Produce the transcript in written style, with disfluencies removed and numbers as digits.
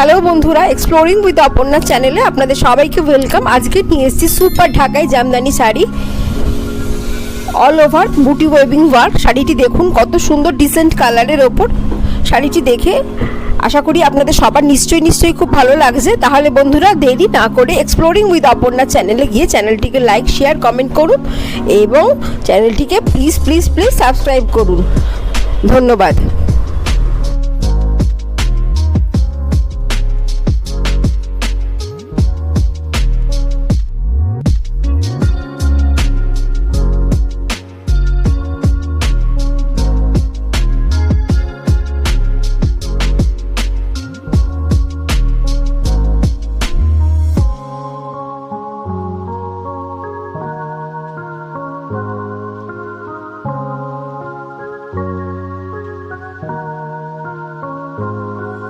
Hello বন্ধুরা, exploring with Aparna চ্যানেলে আপনাদের সবাইকে ওয়েলকাম। আজকে নিয়ে এসেছি সুপার ঢাকাই জামদানি শাড়ি, অল ওভার বুটি ওয়েভিং ওয়ার্ক। শাড়িটি দেখুন কত সুন্দর ডিসেন্ট কালারের ওপর। শাড়িটি দেখে আশা করি আপনাদের সবার নিশ্চয়ই খুব ভালো লাগছে। তাহলে বন্ধুরা দেরি না করে এক্সপ্লোরিং উইথ অপর্ণা চ্যানেলে গিয়ে চ্যানেলটিকে লাইক, শেয়ার, কমেন্ট করুন এবং চ্যানেলটিকে প্লিজ সাবস্ক্রাইব করুন। ধন্যবাদ।